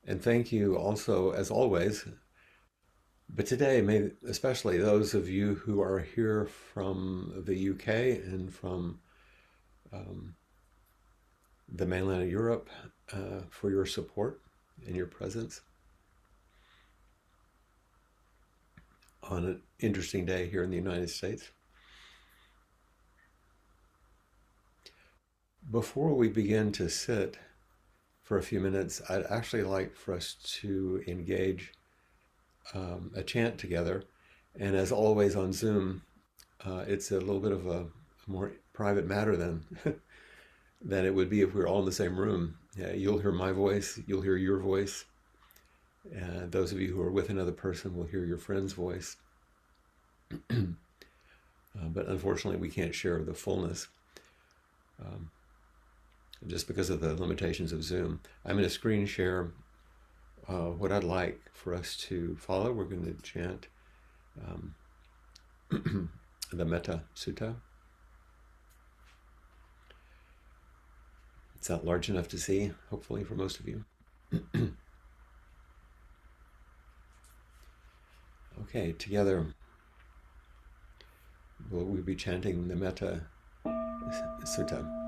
And thank you also, as always. But today, may especially those of you who are here from the UK and from um, the mainland of Europe, for your support and your presence on an interesting day here in the United States. Before we begin to sit for a few minutes, I'd actually like for us to engage a chant together. And as always on Zoom, it's a little bit of a more private matter than it would be if we were all in the same room. Yeah, you'll hear my voice, you'll hear your voice. Those of you who are with another person will hear your friend's voice. But unfortunately, we can't share the fullness um, just because of the limitations of Zoom. I'm going to screen share what I'd like for us to follow. We're going to chant um, the Metta Sutta. It's not large enough to see, hopefully, for most of you. Okay, together we'll be chanting the Metta Sutta.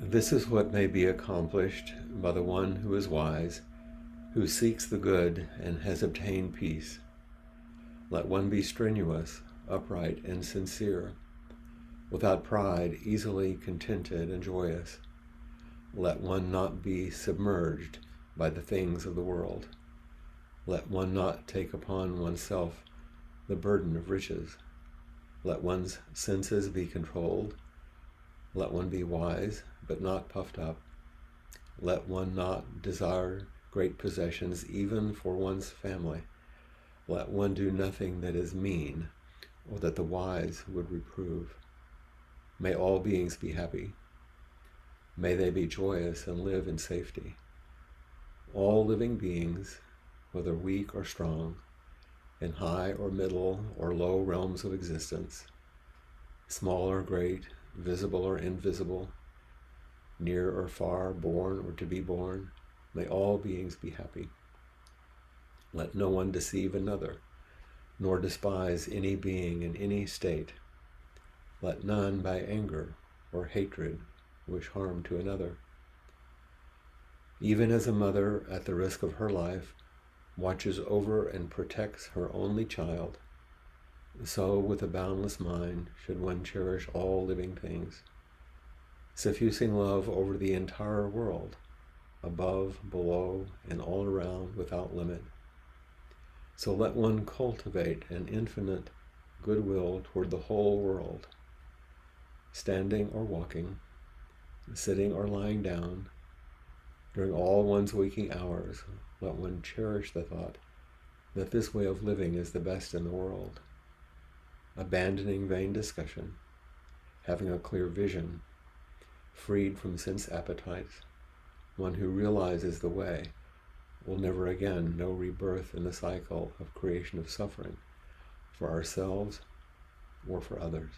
This is what may be accomplished by the one who is wise, who seeks the good and has obtained peace. Let one be strenuous, upright, and sincere, without pride, easily contented and joyous. Let one not be submerged by the things of the world. Let one not take upon oneself the burden of riches. Let one's senses be controlled. Let one be wise, but not puffed up. Let one not desire great possessions even for one's family. Let one do nothing that is mean, or that the wise would reprove. May all beings be happy. May they be joyous and live in safety. All living beings, whether weak or strong, in high or middle or low realms of existence, small or great, visible or invisible, near or far, born or to be born, may all beings be happy. Let no one deceive another, nor despise any being in any state. Let none by anger or hatred wish harm to another. Even as a mother, at the risk of her life, watches over and protects her only child, so with a boundless mind should one cherish all living things, suffusing love over the entire world, above, below, and all around without limit. So let one cultivate an infinite goodwill toward the whole world, standing or walking, sitting or lying down. During all one's waking hours, let one cherish the thought that this way of living is the best in the world, abandoning vain discussion, having a clear vision, freed from sense appetites. One who realizes the way will never again know rebirth in the cycle of creation of suffering for ourselves or for others.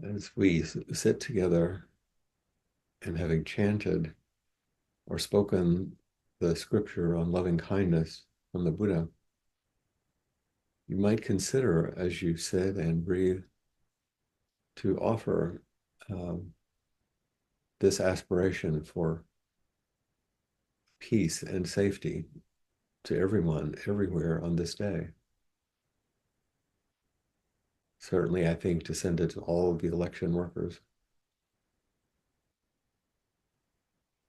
As we sit together and having chanted or spoken the scripture on loving kindness from the Buddha, you might consider as you sit and breathe to offer um, this aspiration for peace and safety to everyone, everywhere on this day. Certainly, I think to send it to all of the election workers,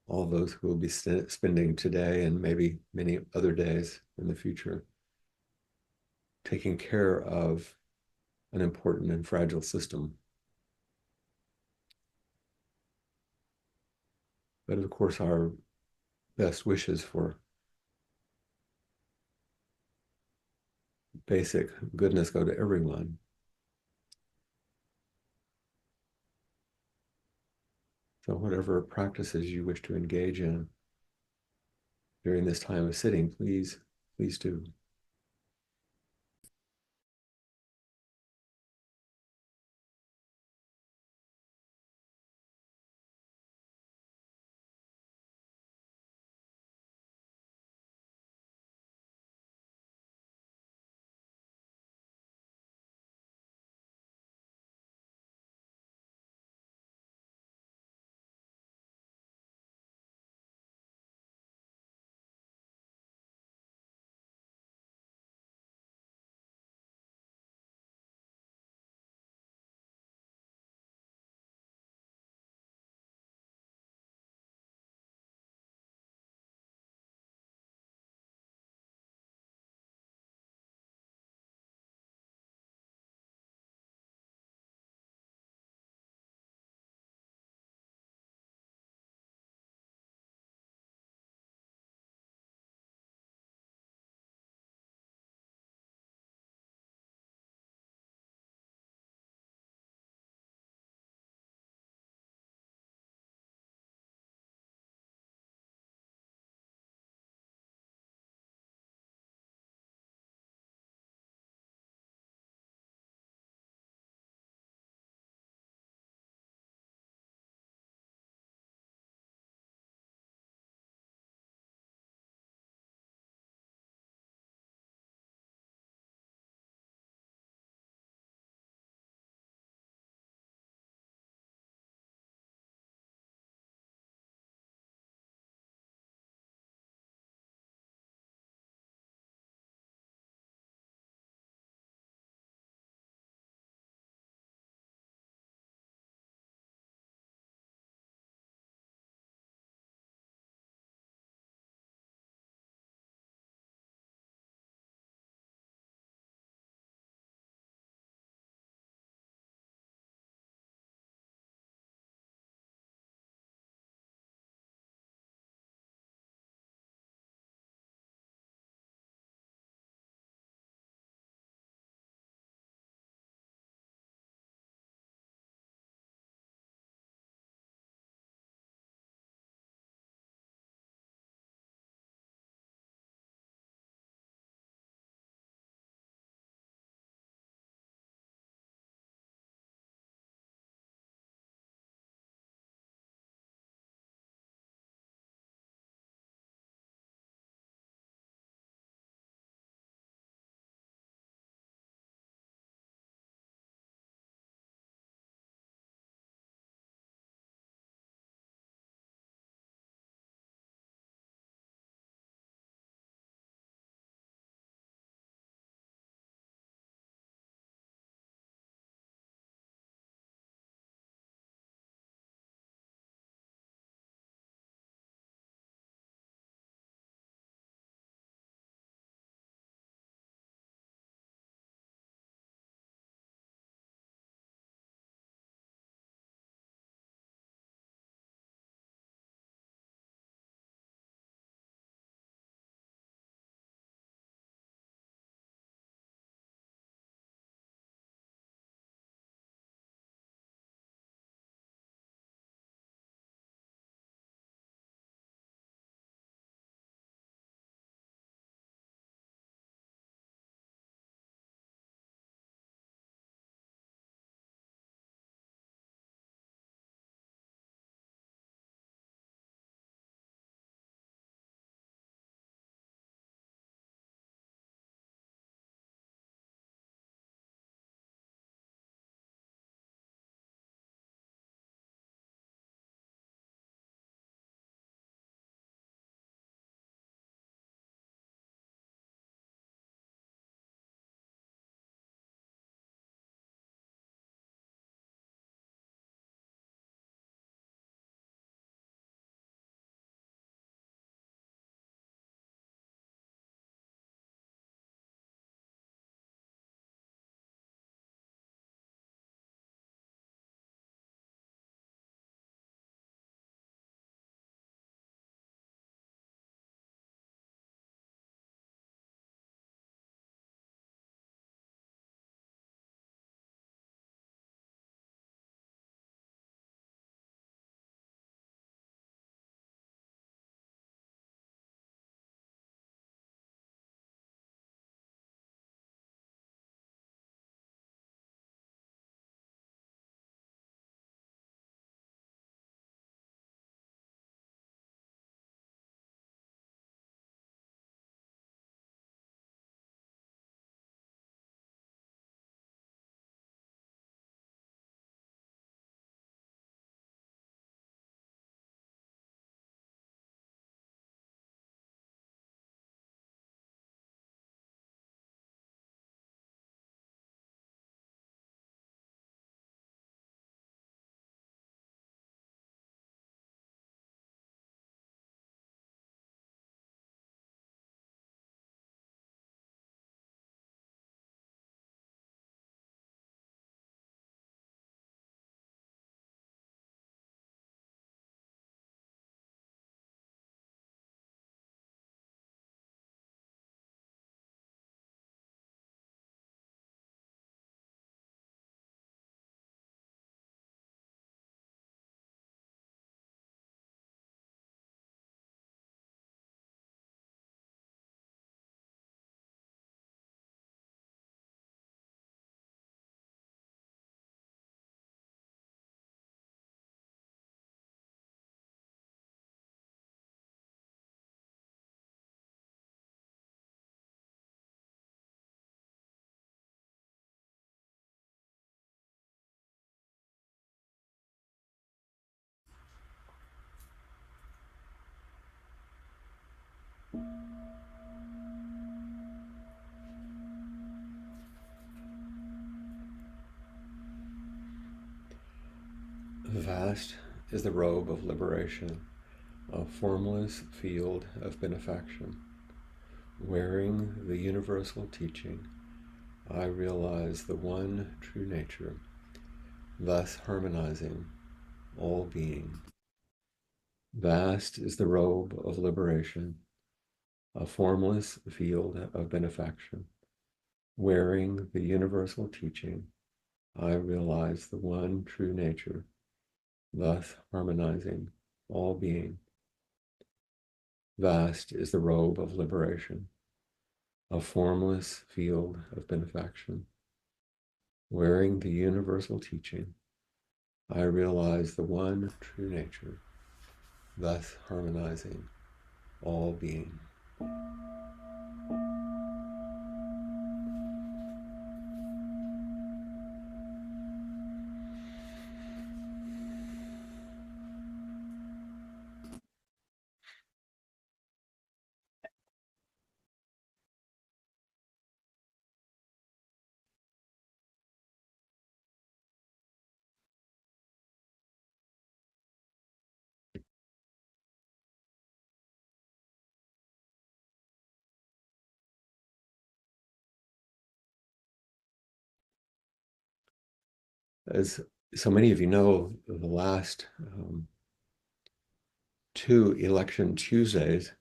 all those who will be spending today and maybe many other days in the future, taking care of an important and fragile system. But of course, our best wishes for basic goodness go to everyone. So whatever practices you wish to engage in during this time of sitting, please do. Vast is the robe of liberation, a formless field of benefaction. Wearing the universal teaching, I realize the one true nature, thus harmonizing all being. Vast is the robe of liberation, a formless field of benefaction. Wearing the universal teaching, I realize the one true nature, thus harmonizing all being. Vast is the robe of liberation, a formless field of benefaction. Wearing the universal teaching, I realize the one true nature, thus harmonizing all being. As so many of you know, the last two election Tuesdays,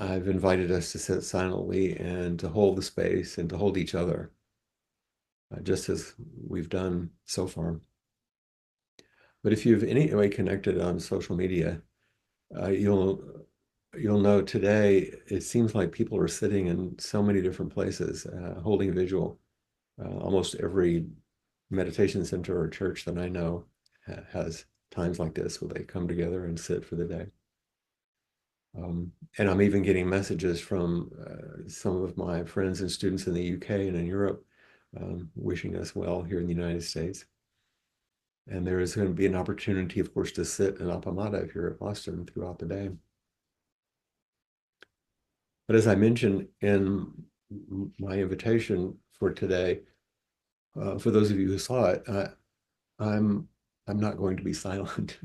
I've invited us to sit silently and to hold the space and to hold each other, just as we've done so far. But if you've any way connected on social media, you'll know today it seems like people are sitting in so many different places, holding vigil. Almost every meditation center or church that I know has times like this where they come together and sit for the day. And I'm even getting messages from some of my friends and students in the UK and in Europe wishing us well here in the United States. And there is going to be an opportunity, of course, to sit in Appamada here at Boston throughout the day. But as I mentioned in my invitation for today, for those of you who saw it, I'm not going to be silent,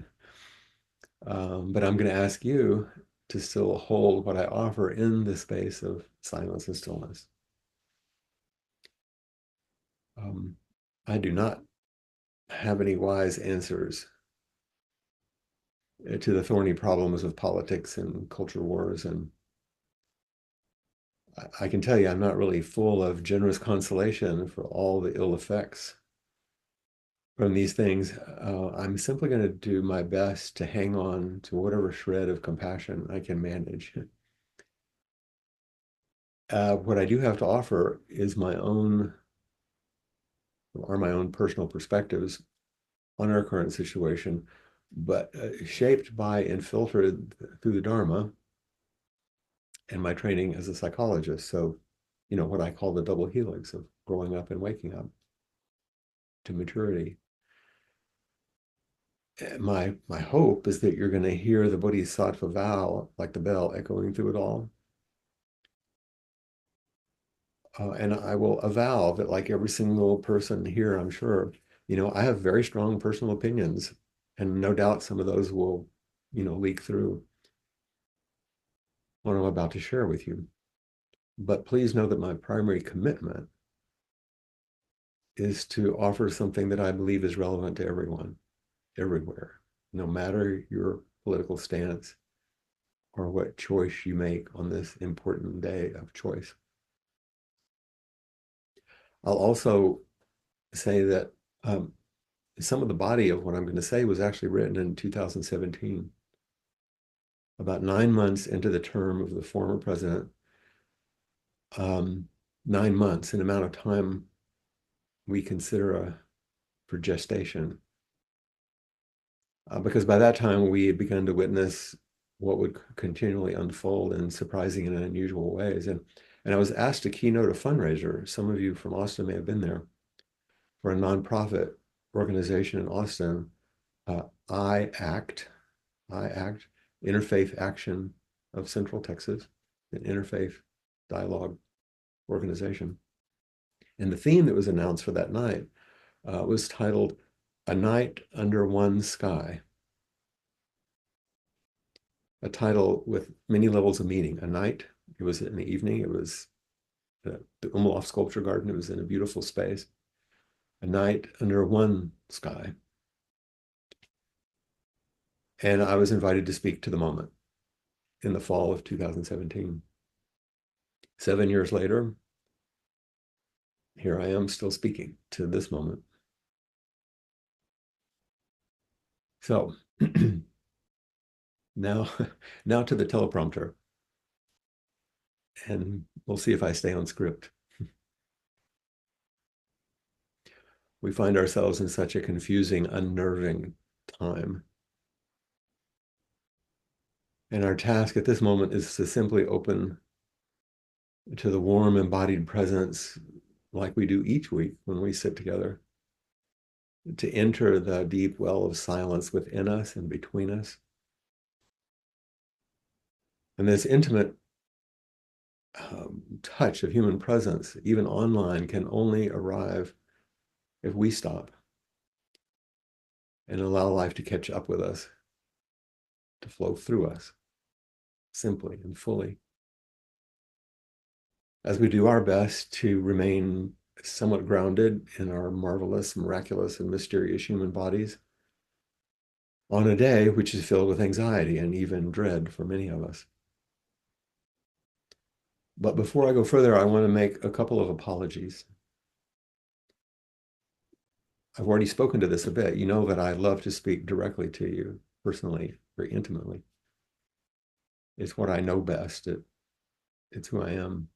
but I'm going to ask you to still hold what I offer in the space of silence and stillness. I do not have any wise answers to the thorny problems of politics and culture wars. And I can tell you, I'm not really full of generous consolation for all the ill effects from these things. I'm simply going to do my best to hang on to whatever shred of compassion I can manage. What I do have to offer is my own personal perspectives on our current situation, but shaped by and filtered through the Dharma and my training as a psychologist. So, what I call the double helix of growing up and waking up to maturity. My hope is that you're going to hear the Bodhisattva vow like the bell echoing through it all. And I will avow that, like every single person here, I'm sure, I have very strong personal opinions, and no doubt some of those will, leak through what I'm about to share with you. But please know that my primary commitment is to offer something that I believe is relevant to everyone, everywhere, no matter your political stance or what choice you make on this important day of choice. I'll also say that some of the body of what I'm going to say was actually written in 2017, about 9 months into the term of the former president. 9 months, an amount of time we consider for gestation. Because by that time we had begun to witness what would continually unfold in surprising and unusual ways. And I was asked to keynote a fundraiser. Some of you from Austin may have been there, for a nonprofit organization in Austin, I Act, Interfaith Action of Central Texas, an interfaith dialogue organization. And the theme that was announced for that night was titled A Night Under One Sky, a title with many levels of meaning. A night, it was in the evening, it was the Umlauf Sculpture Garden, it was in a beautiful space. A night under one sky. And I was invited to speak to the moment in the fall of 2017. 7 years later, here I am still speaking to this moment. So now, now to the teleprompter, and we'll see if I stay on script. We find ourselves in such a confusing, unnerving time. And our task at this moment is to simply open to the warm embodied presence like we do each week when we sit together, to enter the deep well of silence within us and between us. And this intimate touch of human presence, even online, can only arrive if we stop and allow life to catch up with us, to flow through us, simply and fully. As we do our best to remain somewhat grounded in our marvelous, miraculous, and mysterious human bodies on a day which is filled with anxiety and even dread for many of us. But before I go further, I want to make a couple of apologies. I've already spoken to this a bit. You know that I love to speak directly to you personally, very intimately. It's what I know best. It's who I am.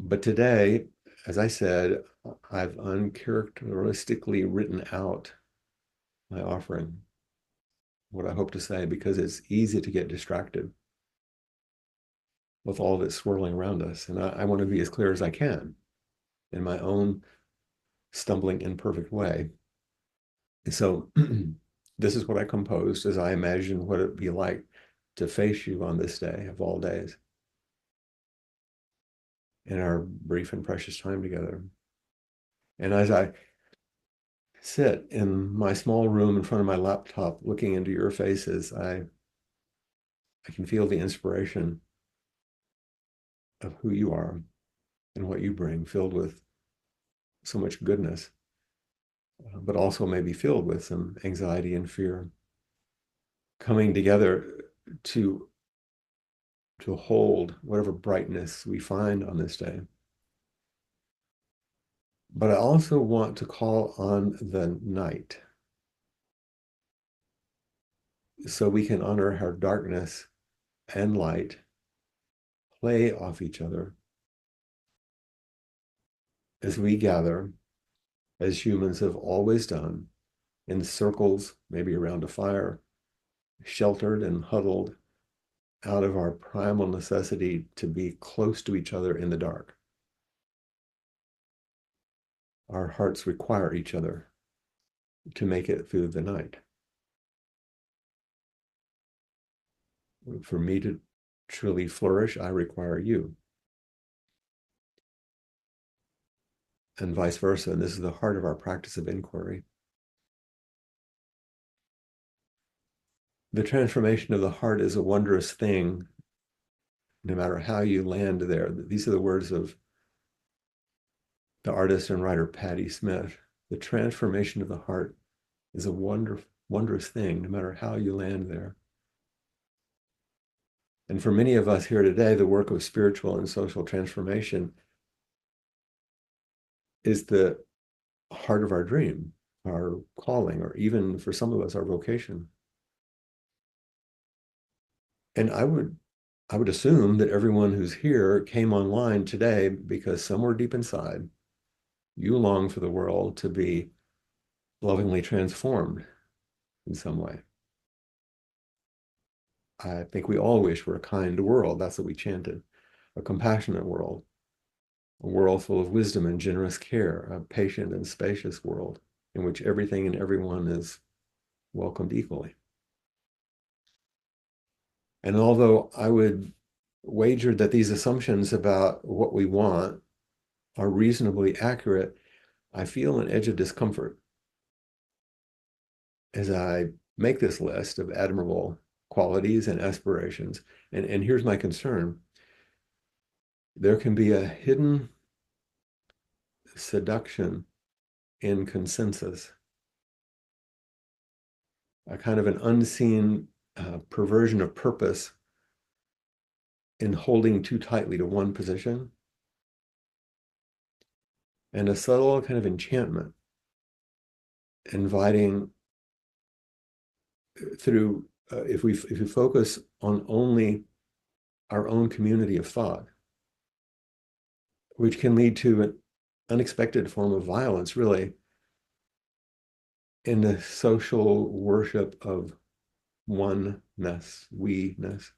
But today, as I said, I've uncharacteristically written out my offering, what I hope to say, because it's easy to get distracted with all that's swirling around us. And I want to be as clear as I can in my own stumbling, imperfect way. So this is what I composed as I imagine what it'd be like to face you on this day of all days in our brief and precious time together. And as I sit in my small room in front of my laptop looking into your faces, I can feel the inspiration of who you are and what you bring, filled with so much goodness, but also maybe filled with some anxiety and fear, coming together to hold whatever brightness we find on this day. But I also want to call on the night so we can honor how darkness and light play off each other as we gather, as humans have always done, in circles, maybe around a fire, sheltered and huddled out of our primal necessity to be close to each other in the dark. Our hearts require each other to make it through the night. For me to truly flourish, I require you. And vice versa. And this is the heart of our practice of inquiry. The transformation of the heart is a wondrous thing, no matter how you land there. These are the words of the artist and writer Patti Smith. The transformation of the heart is a wondrous thing, no matter how you land there. And for many of us here today, the work of spiritual and social transformation is the heart of our dream, our calling, or even for some of us, our vocation. And I would assume that everyone who's here came online today because somewhere deep inside, you long for the world to be lovingly transformed in some way. I think we all wish for a kind world. That's what we chanted. A compassionate world, a world full of wisdom and generous care, a patient and spacious world in which everything and everyone is welcomed equally. And although I would wager that these assumptions about what we want are reasonably accurate, I feel an edge of discomfort as I make this list of admirable qualities and aspirations. And here's my concern. There can be a hidden seduction in consensus, a kind of an unseen perversion of purpose in holding too tightly to one position, and a subtle kind of enchantment inviting through, if we focus on only our own community of thought, which can lead to an unexpected form of violence, really, in the social worship of oneness, we-ness.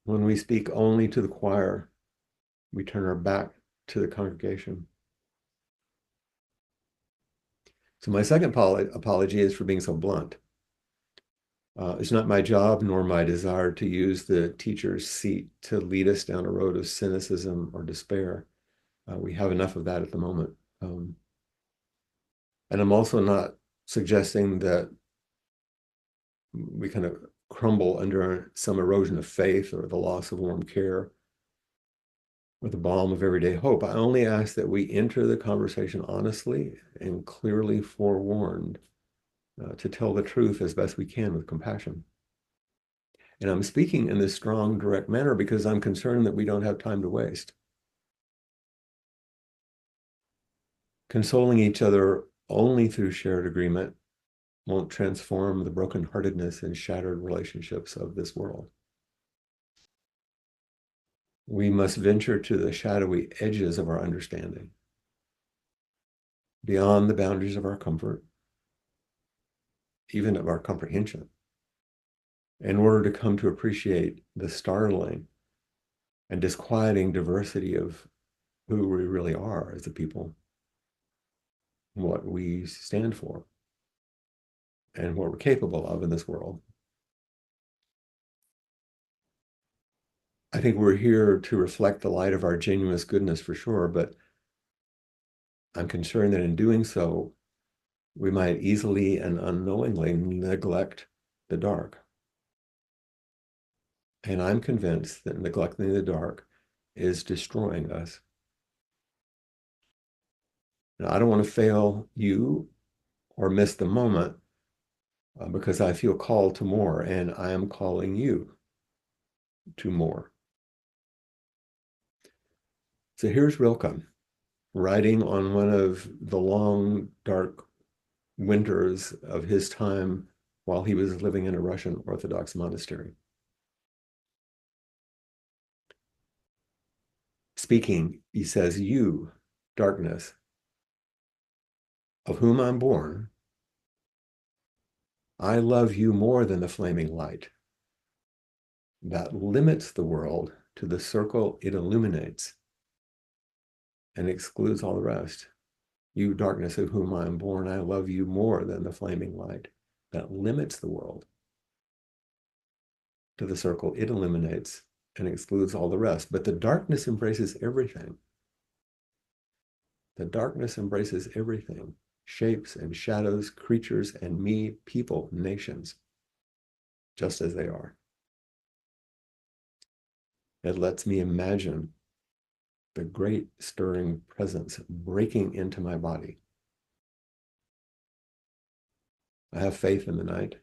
When we speak only to the choir, we turn our back to the congregation. So my second apology is for being so blunt. It's not my job nor my desire to use the teacher's seat to lead us down a road of cynicism or despair. We have enough of that at the moment. And I'm also not suggesting that we kind of crumble under some erosion of faith or the loss of warm care or the balm of everyday hope. I only ask that we enter the conversation honestly and clearly forewarned to tell the truth as best we can with compassion. And I'm speaking in this strong, direct manner because I'm concerned that we don't have time to waste. Consoling each other only through shared agreement won't transform the brokenheartedness and shattered relationships of this world. We must venture to the shadowy edges of our understanding, beyond the boundaries of our comfort, even of our comprehension, in order to come to appreciate the startling and disquieting diversity of who we really are as a people, what we stand for, and what we're capable of in this world. I think we're here to reflect the light of our genuine goodness for sure, but I'm concerned that in doing so, we might easily and unknowingly neglect the dark. And I'm convinced that neglecting the dark is destroying us. Now, I don't want to fail you or miss the moment because I feel called to more, and I am calling you to more. So here's Rilke, writing on one of the long, dark winters of his time while he was living in a Russian Orthodox monastery. Speaking, he says, "You, darkness, of whom I'm born, I love you more than the flaming light that limits the world to the circle it illuminates and excludes all the rest. You, darkness, of whom I am born, I love you more than the flaming light that limits the world to the circle it illuminates and excludes all the rest." But the darkness embraces everything. The darkness embraces everything, shapes and shadows, creatures and me, people, nations, just as they are. It lets me imagine the great stirring presence breaking into my body. I have faith in the night.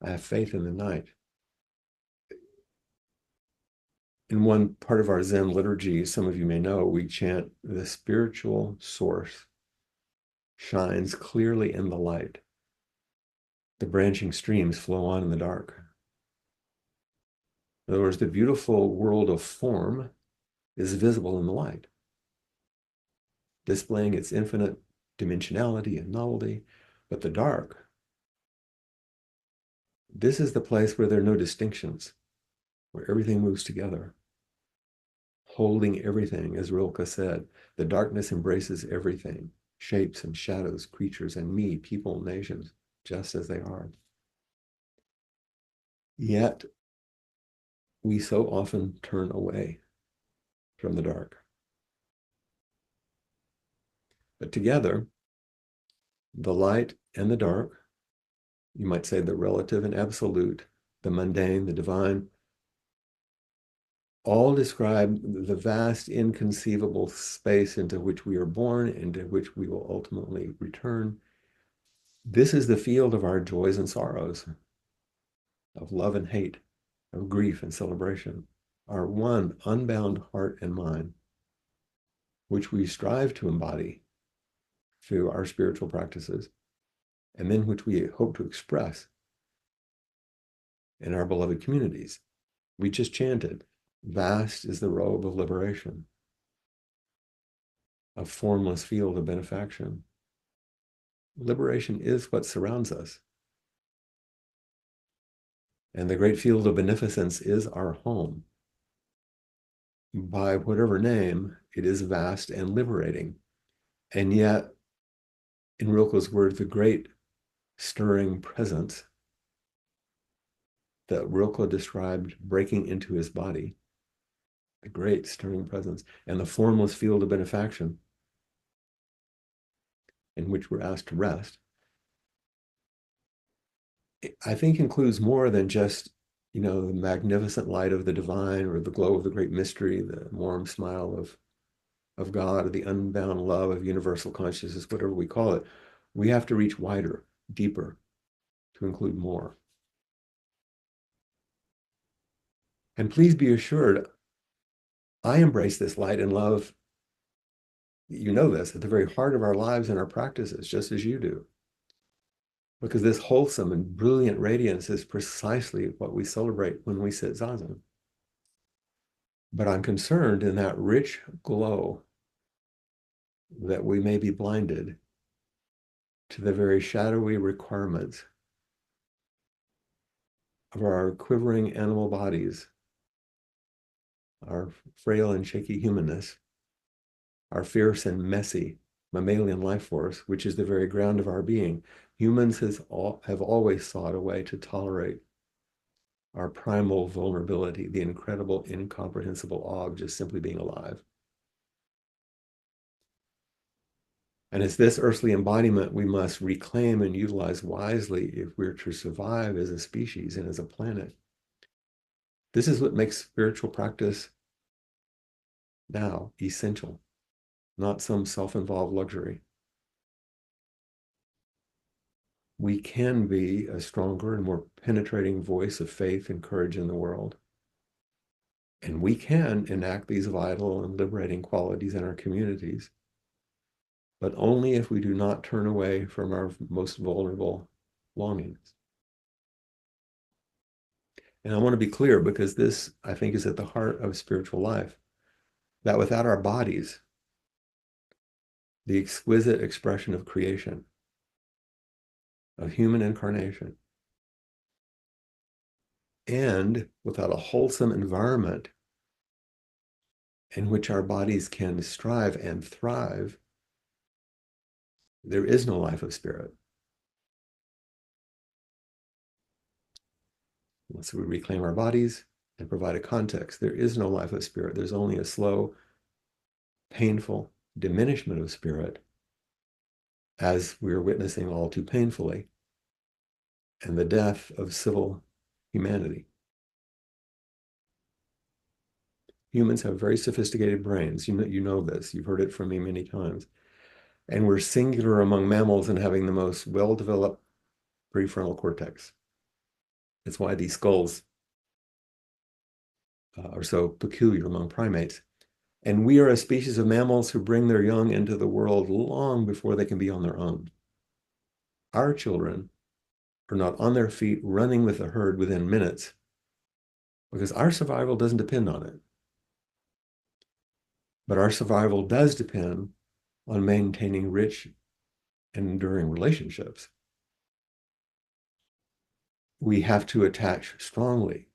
I have faith in the night. In one part of our Zen liturgy, some of you may know, we chant, "The spiritual source shines clearly in the light. The branching streams flow on in the dark." In other words, the beautiful world of form is visible in the light, displaying its infinite dimensionality and novelty. But the dark, this is the place where there are no distinctions, where everything moves together, holding everything, as Rilke said. The darkness embraces everything, shapes and shadows, creatures and me, people, nations, just as they are. Yet, we so often turn away from the dark. But together, the light and the dark, you might say the relative and absolute, the mundane, the divine, all describe the vast, inconceivable space into which we are born, into which we will ultimately return. This is the field of our joys and sorrows, of love and hate, of grief and celebration, our one unbound heart and mind, which we strive to embody through our spiritual practices, and then which we hope to express in our beloved communities. We just chanted, vast is the robe of liberation, a formless field of benefaction. Liberation is what surrounds us. And the great field of beneficence is our home. By whatever name, it is vast and liberating. And yet, in Rilke's words, the great stirring presence that Rilke described breaking into his body, the great stirring presence, and the formless field of benefaction in which we're asked to rest, I think includes more than just, the magnificent light of the divine or the glow of the great mystery, the warm smile of God, or the unbound love of universal consciousness, whatever we call it. We have to reach wider, deeper, to include more. And please be assured, I embrace this light and love, you know this, at the very heart of our lives and our practices, just as you do. Because this wholesome and brilliant radiance is precisely what we celebrate when we sit zazen. But I'm concerned in that rich glow that we may be blinded to the very shadowy requirements of our quivering animal bodies, our frail and shaky humanness, our fierce and messy mammalian life force, which is the very ground of our being. Humans have always sought a way to tolerate our primal vulnerability, the incredible, incomprehensible awe of just simply being alive. And it's this earthly embodiment we must reclaim and utilize wisely if we're to survive as a species and as a planet. This is what makes spiritual practice now essential, not some self-involved luxury. We can be a stronger and more penetrating voice of faith and courage in the world. And we can enact these vital and liberating qualities in our communities, but only if we do not turn away from our most vulnerable longings. And I want to be clear, because this, I think, is at the heart of spiritual life, that without our bodies, the exquisite expression of creation, of human incarnation, and without a wholesome environment in which our bodies can strive and thrive, there is no life of spirit. Once we reclaim our bodies and provide a context, there is no life of spirit. There's only a slow, painful diminishment of spirit, as we're witnessing all too painfully, and the death of civil humanity. Humans have very sophisticated brains. You know this. You've heard it from me many times. And we're singular among mammals in having the most well-developed prefrontal cortex. That's why these skulls are so peculiar among primates. And we are a species of mammals who bring their young into the world long before they can be on their own. Our children are not on their feet running with the herd within minutes, because our survival doesn't depend on it. But our survival does depend on maintaining rich and enduring relationships. We have to attach strongly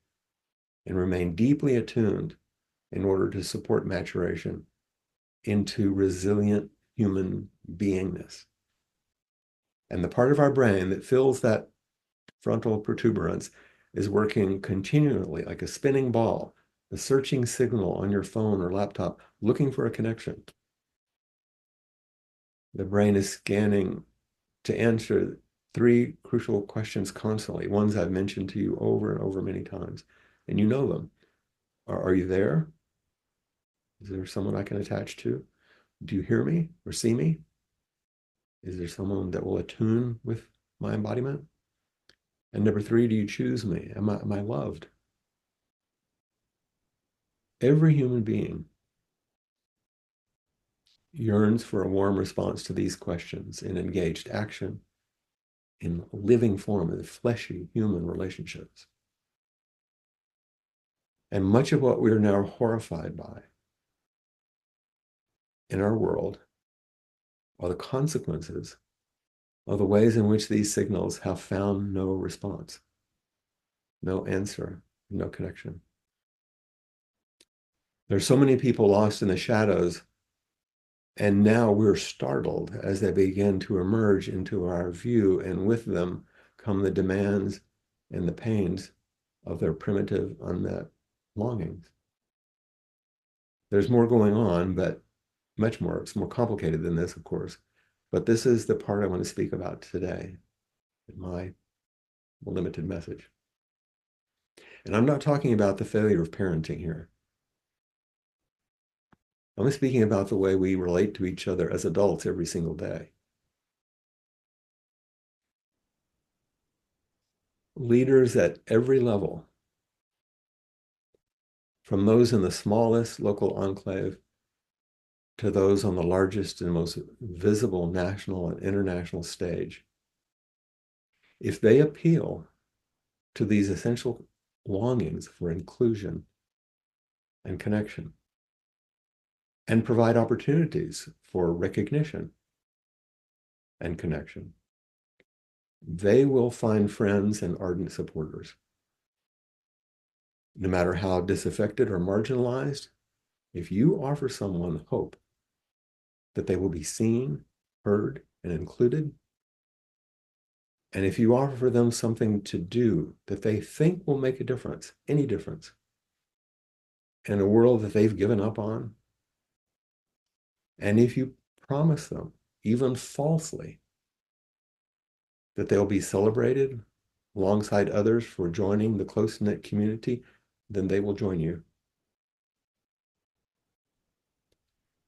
and remain deeply attuned in order to support maturation into resilient human beingness. And the part of our brain that fills that frontal protuberance, is working continually like a spinning ball, a searching signal on your phone or laptop, looking for a connection. The brain is scanning to answer three crucial questions constantly, ones I've mentioned to you over and over many times, and you know them. Are you there? Is there someone I can attach to? Do you hear me or see me? Is there someone that will attune with my embodiment? And number three, do you choose me? Am I loved? Every human being yearns for a warm response to these questions in engaged action, in living form, in fleshy human relationships. And much of what we are now horrified by in our world are the consequences of the ways in which these signals have found no response, no answer, no connection. There's so many people lost in the shadows, and now we're startled as they begin to emerge into our view, and with them come the demands and the pains of their primitive, unmet longings. There's more going on, but much more. It's more complicated than this, of course. But this is the part I want to speak about today in my limited message. And I'm not talking about the failure of parenting here. I'm speaking about the way we relate to each other as adults every single day. Leaders at every level, from those in the smallest local enclave to those on the largest and most visible national and international stage, if they appeal to these essential longings for inclusion and connection, and provide opportunities for recognition and connection, they will find friends and ardent supporters. No matter how disaffected or marginalized, if you offer someone hope that they will be seen, heard, and included, and if you offer them something to do that they think will make a difference, any difference, in a world that they've given up on, and if you promise them, even falsely, that they'll be celebrated alongside others for joining the close-knit community, then they will join you.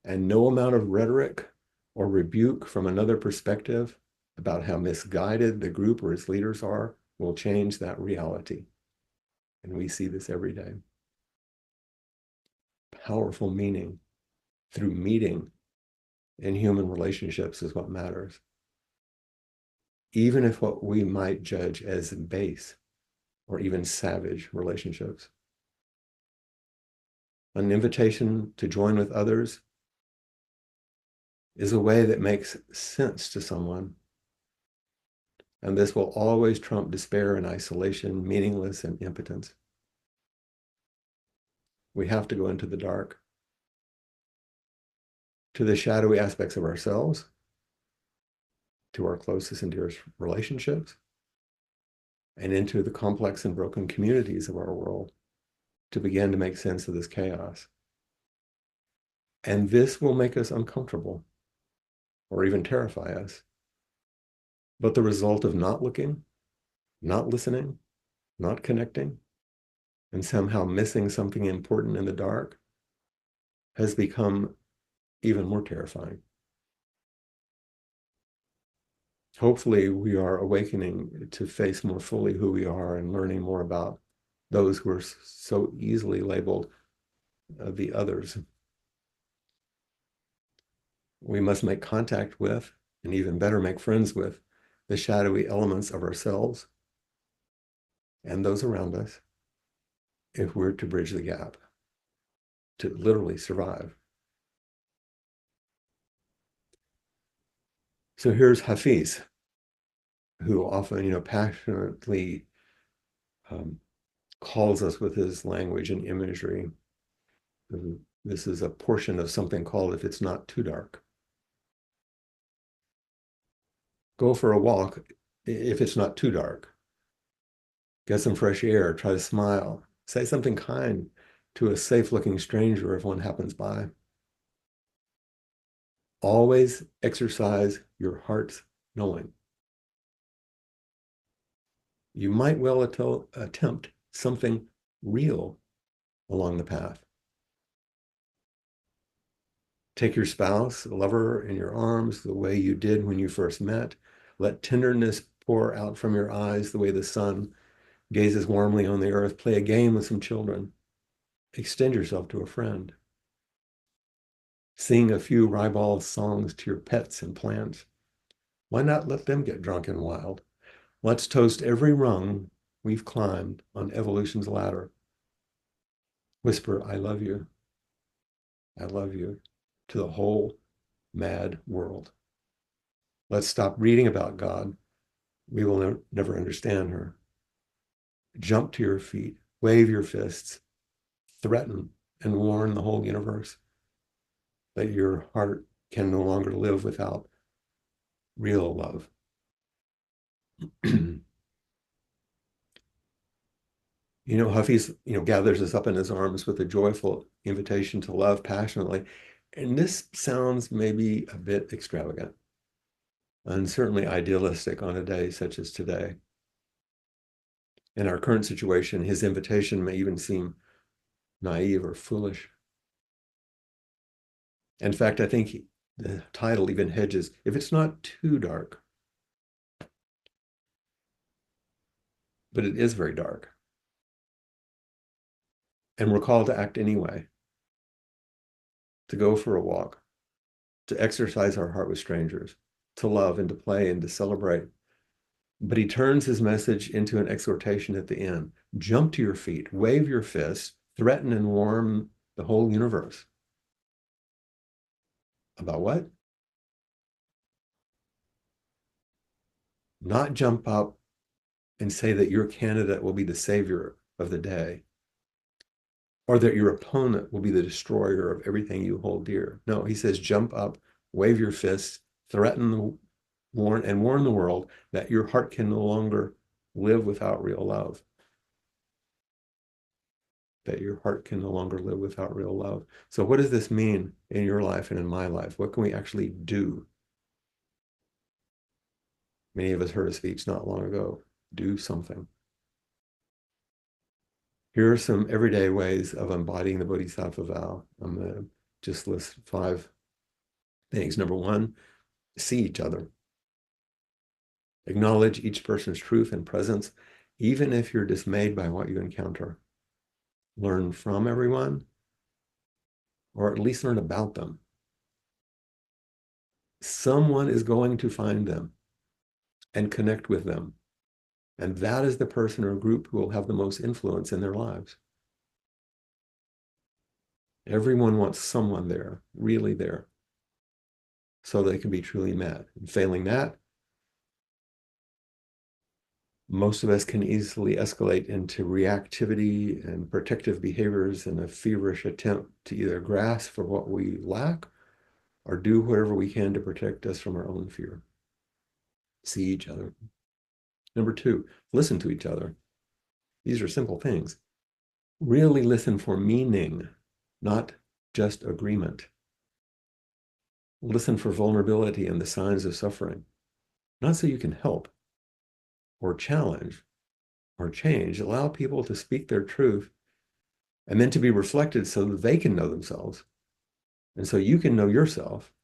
And no amount of rhetoric or rebuke from another perspective about how misguided the group or its leaders are will change that reality. And we see this every day. Powerful meaning through meeting in human relationships is what matters. Even if what we might judge as base or even savage relationships. An invitation to join with others is a way that makes sense to someone. And this will always trump despair and isolation, meaningless and impotence. We have to go into the dark, to the shadowy aspects of ourselves, to our closest and dearest relationships, and into the complex and broken communities of our world to begin to make sense of this chaos. And this will make us uncomfortable or even terrify us. But the result of not looking, not listening, not connecting, and somehow missing something important in the dark has become even more terrifying. Hopefully, we are awakening to face more fully who we are and learning more about those who are so easily labeled the others. We must make contact with, and even better, make friends with, the shadowy elements of ourselves and those around us if we're to bridge the gap, to literally survive. So here's Hafiz, who often, passionately calls us with his language and imagery. This is a portion of something called If It's Not Too Dark. Go for a walk if it's not too dark. Get some fresh air, try to smile, say something kind to a safe-looking stranger if one happens by. Always exercise your heart's knowing. You might well attempt something real along the path. Take your spouse, lover, in your arms the way you did when you first met. Let tenderness pour out from your eyes the way the sun gazes warmly on the earth. Play a game with some children. Extend yourself to a friend. Sing a few ribald songs to your pets and plants. Why not let them get drunk and wild? Let's toast every rung we've climbed on evolution's ladder. Whisper, I love you, to the whole mad world. Let's stop reading about God. We will never understand her. Jump to your feet, wave your fists, threaten and warn the whole universe that your heart can no longer live without real love. Huffy's, gathers us up in his arms with a joyful invitation to love passionately. And this sounds maybe a bit extravagant and certainly idealistic on a day such as today. In our current situation, his invitation may even seem naive or foolish. In fact, I think the title even hedges, if it's not too dark, but it is very dark. And we're called to act anyway, to go for a walk, to exercise our heart with strangers, to love and to play and to celebrate. But he turns his message into an exhortation at the end. Jump to your feet, wave your fists, threaten and warn the whole universe. About what? Not jump up and say that your candidate will be the savior of the day, or that your opponent will be the destroyer of everything you hold dear. No, he says, jump up, wave your fists, threaten, warn the world that your heart can no longer live without real love. That your heart can no longer live without real love. So what does this mean in your life and in my life? What can we actually do? Many of us heard a speech not long ago. Do something. Here are some everyday ways of embodying the Bodhisattva vow. I'm going to just list 5 things. Number 1, see each other. Acknowledge each person's truth and presence, even if you're dismayed by what you encounter. Learn from everyone, or at least learn about them. Someone is going to find them and connect with them. And that is the person or group who will have the most influence in their lives. Everyone wants someone there, really there, so they can be truly met. And failing that, most of us can easily escalate into reactivity and protective behaviors in a feverish attempt to either grasp for what we lack or do whatever we can to protect us from our own fear. See each other. Number 2, listen to each other. These are simple things. Really listen for meaning, not just agreement. Listen for vulnerability and the signs of suffering, not so you can help or challenge or change. Allow people to speak their truth and then to be reflected so that they can know themselves. And so you can know yourself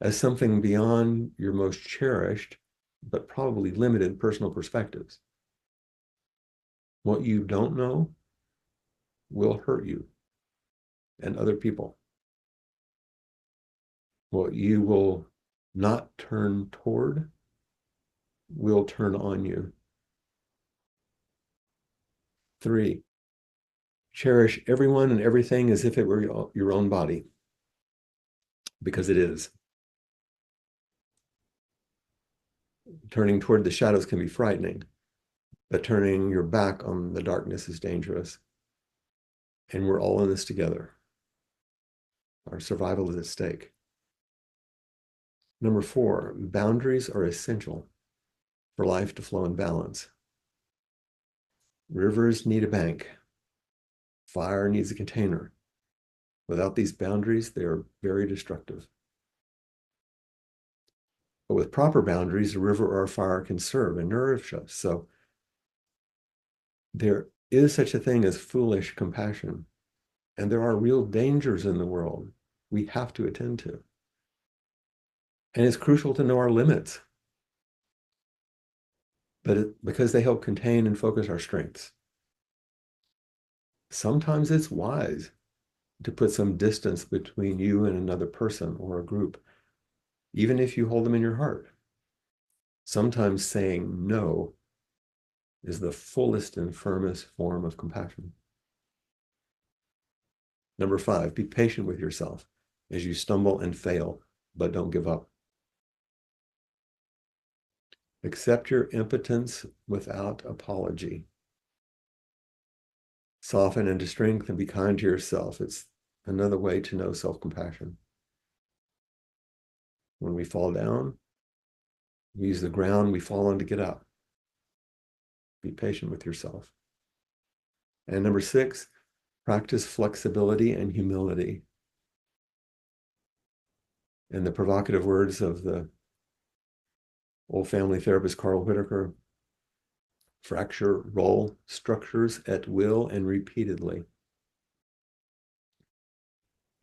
as something beyond your most cherished, but probably limited personal perspectives. What you don't know will hurt you and other people. What you will not turn toward will turn on you. 3, cherish everyone and everything as if it were your own body, because it is. Turning toward the shadows can be frightening, but turning your back on the darkness is dangerous. And we're all in this together. Our survival is at stake. Number 4, boundaries are essential for life to flow in balance. Rivers need a bank. Fire needs a container. Without these boundaries, they are very destructive. But with proper boundaries, a river or a fire can serve and nourish us. So there is such a thing as foolish compassion. And there are real dangers in the world we have to attend to. And it's crucial to know our limits, but because they help contain and focus our strengths. Sometimes it's wise to put some distance between you and another person or a group, even if you hold them in your heart. Sometimes saying no is the fullest and firmest form of compassion. Number 5, be patient with yourself as you stumble and fail, but don't give up. Accept your impotence without apology. Soften into strength and be kind to yourself. It's another way to know self-compassion. When we fall down, we use the ground we fall on to get up. Be patient with yourself. And number 6, practice flexibility and humility. In the provocative words of the old family therapist Carl Whitaker, fracture roll structures at will and repeatedly.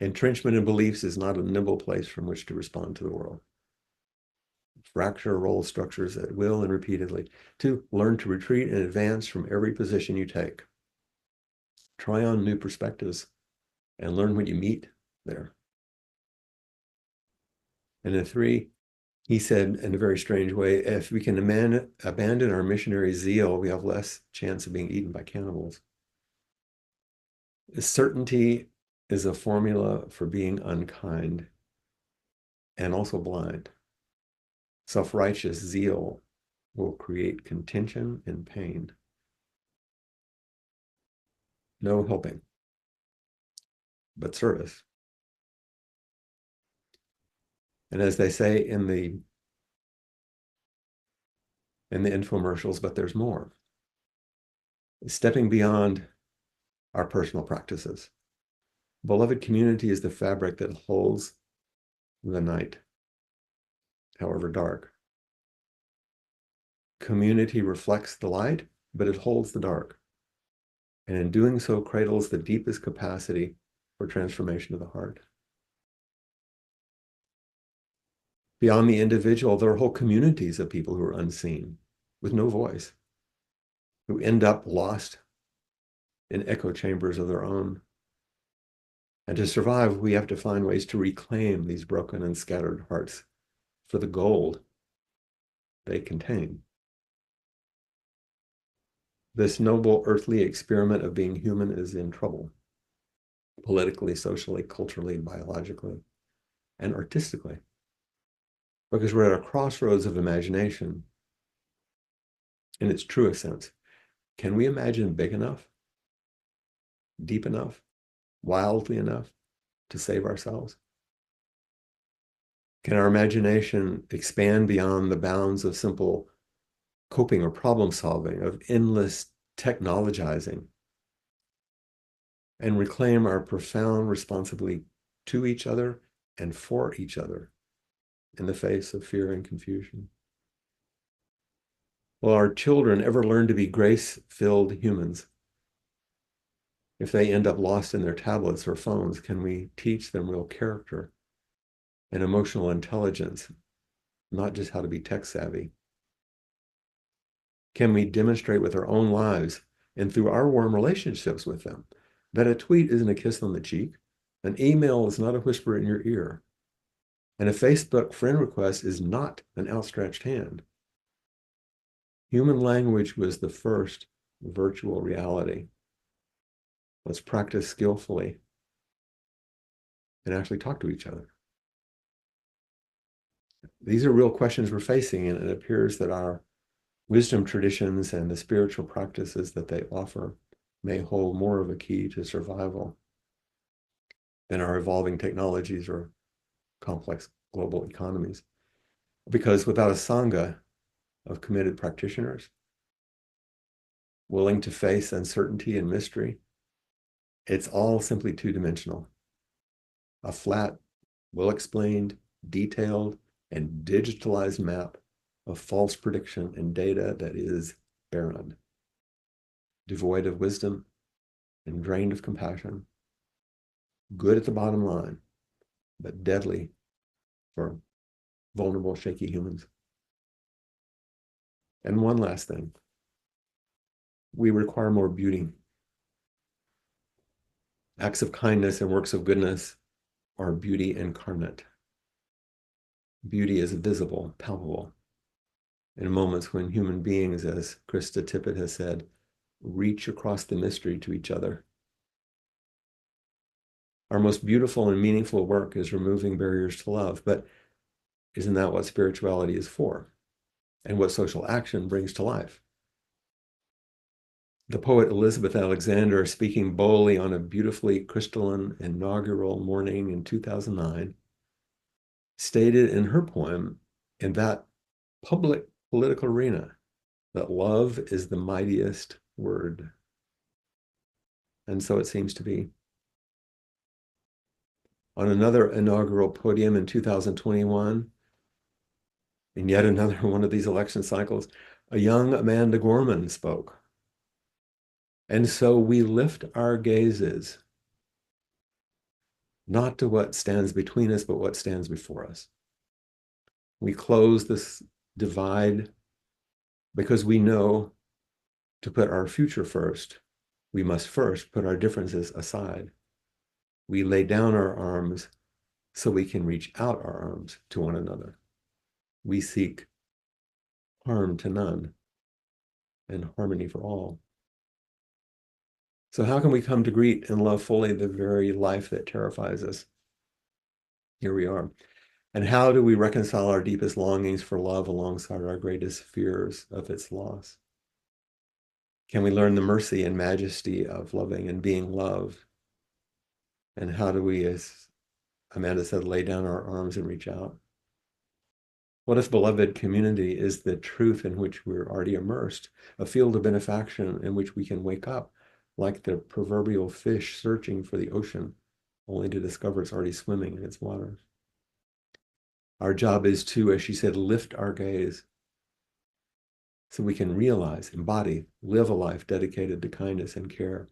Entrenchment in beliefs is not a nimble place from which to respond to the world. Fracture roll structures at will and repeatedly. 2, learn to retreat and advance from every position you take. Try on new perspectives and learn what you meet there. And then 3, he said in a very strange way, if we can abandon our missionary zeal, we have less chance of being eaten by cannibals. Certainty is a formula for being unkind and also blind. Self-righteous zeal will create contention and pain. No helping, but service. And as they say in the infomercials, but there's more. Stepping beyond our personal practices. Beloved community is the fabric that holds the night, however dark. Community reflects the light, but it holds the dark. And in doing so, cradles the deepest capacity for transformation of the heart. Beyond the individual, there are whole communities of people who are unseen, with no voice, who end up lost in echo chambers of their own. And to survive, we have to find ways to reclaim these broken and scattered hearts for the gold they contain. This noble earthly experiment of being human is in trouble, politically, socially, culturally, biologically, and artistically, because we're at a crossroads of imagination in its truest sense. Can we imagine big enough, deep enough, wildly enough to save ourselves? Can our imagination expand beyond the bounds of simple coping or problem solving, of endless technologizing, and reclaim our profound responsibility to each other and for each other in the face of fear and confusion? Will our children ever learn to be grace-filled humans? If they end up lost in their tablets or phones, can we teach them real character and emotional intelligence, not just how to be tech savvy? Can we demonstrate with our own lives and through our warm relationships with them that a tweet isn't a kiss on the cheek, an email is not a whisper in your ear, and a Facebook friend request is not an outstretched hand? Human language was the first virtual reality. Let's practice skillfully and actually talk to each other. These are real questions we're facing, and it appears that our wisdom traditions and the spiritual practices that they offer may hold more of a key to survival than our evolving technologies or complex global economies. Because without a sangha of committed practitioners, willing to face uncertainty and mystery. It's all simply two-dimensional. A flat, well-explained, detailed, and digitalized map of false prediction and data that is barren, devoid of wisdom and drained of compassion, good at the bottom line, but deadly for vulnerable, shaky humans. And one last thing, we require more beauty. Acts of kindness and works of goodness are beauty incarnate. Beauty is visible, palpable. In moments when human beings, as Krista Tippett has said, reach across the mystery to each other. Our most beautiful and meaningful work is removing barriers to love, but isn't that what spirituality is for? And what social action brings to life? The poet Elizabeth Alexander, speaking boldly on a beautifully crystalline inaugural morning in 2009, stated in her poem, in that public political arena, that love is the mightiest word. And so it seems to be. On another inaugural podium in 2021, in yet another one of these election cycles, a young Amanda Gorman spoke. And so we lift our gazes, not to what stands between us, but what stands before us. We close this divide because we know to put our future first, we must first put our differences aside. We lay down our arms so we can reach out our arms to one another. We seek harm to none and harmony for all. So how can we come to greet and love fully the very life that terrifies us? Here we are. And how do we reconcile our deepest longings for love alongside our greatest fears of its loss? Can we learn the mercy and majesty of loving and being loved? And how do we, as Amanda said, lay down our arms and reach out? What if beloved community is the truth in which we're already immersed, a field of benefaction in which we can wake up like the proverbial fish searching for the ocean, only to discover it's already swimming in its waters? Our job is to, as she said, lift our gaze so we can realize, embody, live a life dedicated to kindness and care.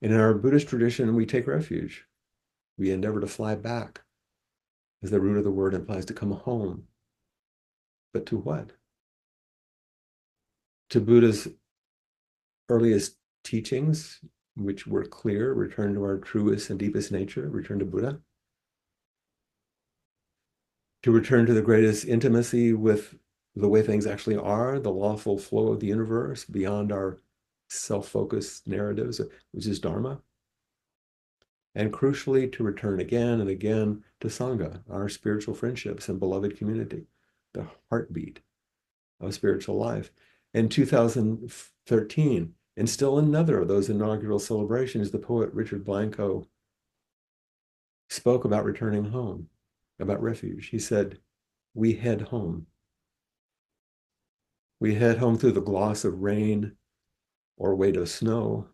And in our Buddhist tradition, we take refuge. We endeavor to fly back, as the root of the word implies, to come home. But to what? To Buddha's earliest teachings, which were clear: return to our truest and deepest nature, return to Buddha. To return to the greatest intimacy with the way things actually are, the lawful flow of the universe beyond our self-focused narratives, which is Dharma. And crucially, to return again and again to Sangha, our spiritual friendships and beloved community, the heartbeat of spiritual life. In 2013, and still another of those inaugural celebrations, the poet Richard Blanco spoke about returning home, about refuge. He said, we head home. We head home through the gloss of rain or weight of snow,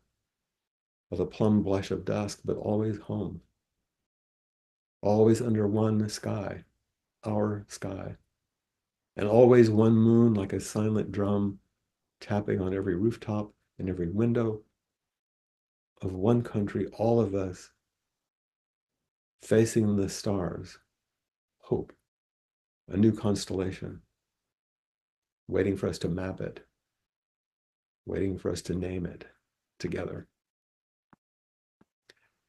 or the plum blush of dusk, but always home. Always under one sky, our sky. And always one moon like a silent drum tapping on every rooftop and every window of one country, all of us facing the stars, hope, a new constellation, waiting for us to map it, waiting for us to name it together.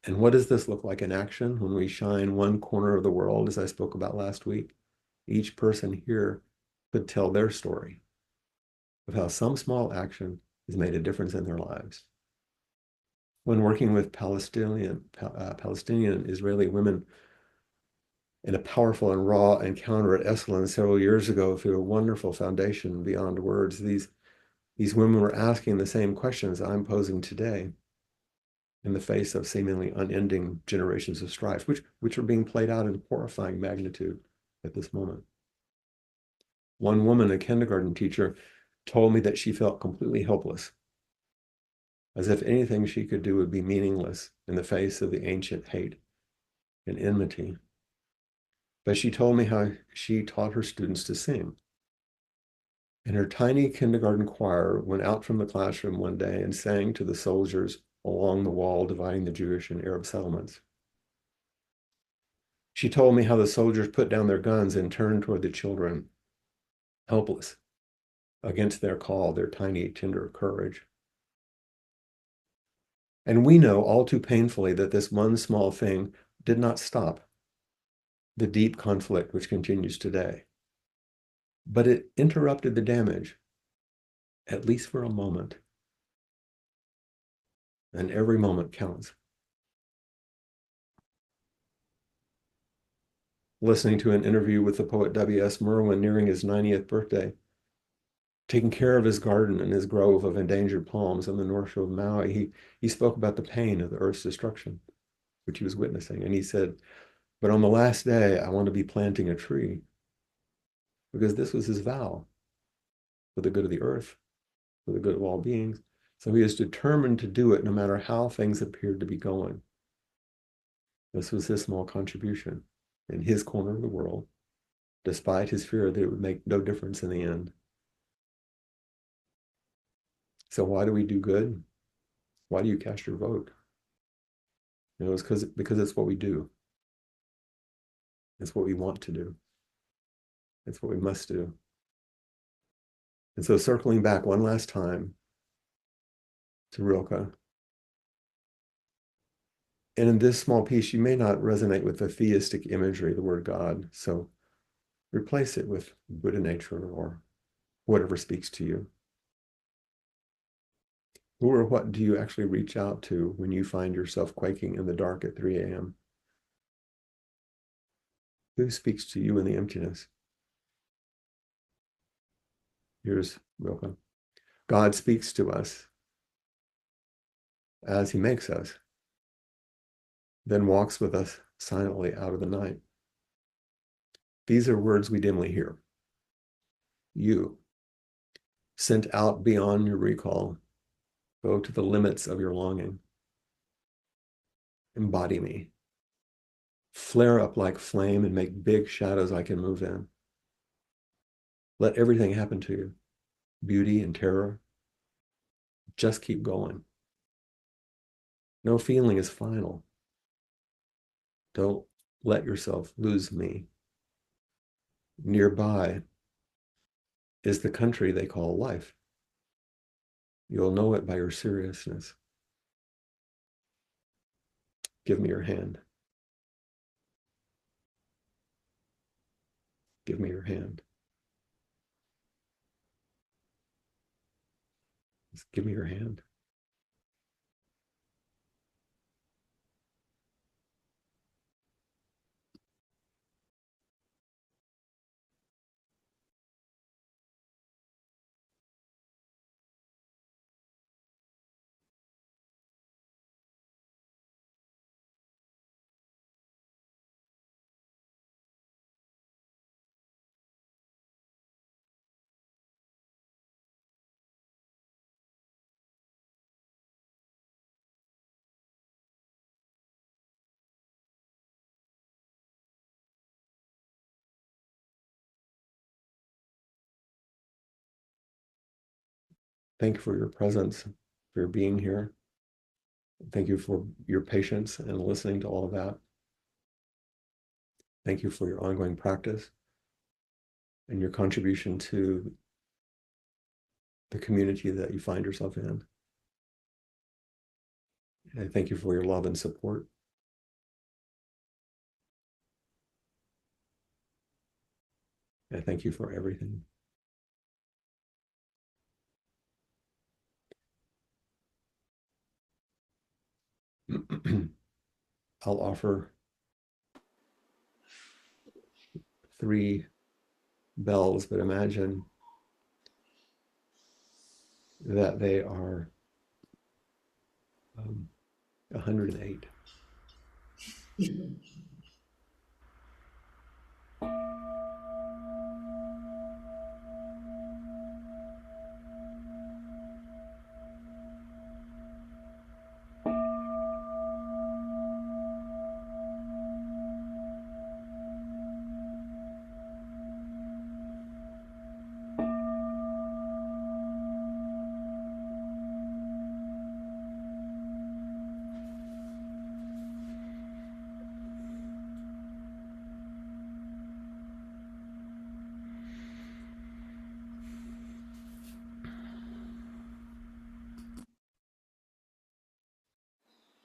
And what does this look like in action when we shine one corner of the world, as I spoke about last week? Each person here could tell their story of how some small action has made a difference in their lives. When working with Palestinian Israeli women in a powerful and raw encounter at Esalen several years ago through a wonderful foundation beyond words, these women were asking the same questions I'm posing today in the face of seemingly unending generations of strife, which are being played out in horrifying magnitude at this moment. One woman, a kindergarten teacher, told me that she felt completely helpless as if anything she could do would be meaningless in the face of the ancient hate and enmity. But she told me how she taught her students to sing. And her tiny kindergarten choir went out from the classroom one day and sang to the soldiers along the wall dividing the Jewish and Arab settlements. She told me how the soldiers put down their guns and turned toward the children, helpless, against their call, their tiny, tender courage. And we know all too painfully that this one small thing did not stop the deep conflict which continues today. But it interrupted the damage, at least for a moment. And every moment counts. Listening to an interview with the poet W.S. Merwin nearing his 90th birthday, taking care of his garden and his grove of endangered palms on the north shore of Maui, he spoke about the pain of the earth's destruction, which he was witnessing. And he said, but on the last day, I want to be planting a tree, because this was his vow for the good of the earth, for the good of all beings. So he is determined to do it no matter how things appeared to be going. This was his small contribution in his corner of the world, despite his fear that it would make no difference in the end. So why do we do good? Why do you cast your vote? It's because it's what we do. It's what we want to do. It's what we must do. And so circling back one last time to Rilke, and in this small piece, you may not resonate with the theistic imagery, the word God. So replace it with Buddha nature or whatever speaks to you. Who or what do you actually reach out to when you find yourself quaking in the dark at 3 a.m.? Who speaks to you in the emptiness? Here's Rilke. God speaks to us as he makes us, then walks with us silently out of the night. These are words we dimly hear. You, sent out beyond your recall, go to the limits of your longing. Embody me. Flare up like flame and make big shadows I can move in. Let everything happen to you. Beauty and terror. Just keep going. No feeling is final. Don't let yourself lose me. Nearby is the country they call life. You'll know it by your seriousness. Give me your hand. Give me your hand. Just give me your hand. Thank you for your presence, for your being here. Thank you for your patience and listening to all of that. Thank you for your ongoing practice and your contribution to the community that you find yourself in. And I thank you for your love and support. I thank you for everything. I'll offer 3 bells, but imagine that they are 108.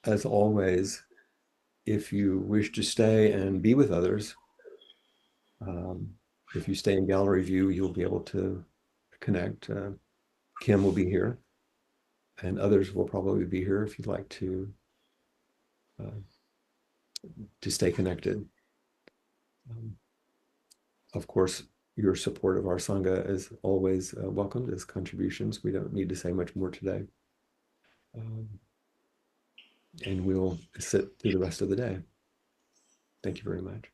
as always, if you wish to stay and be with others, um, if you stay in gallery view, you'll be able to connect. Kim will be here, and others will probably be here if you'd like uh, to stay connected. Um, of course, your support of our Sangha is always welcomed as contributions. We don't need to say much more today. Um, and we'll sit through the rest of the day. Thank you very much.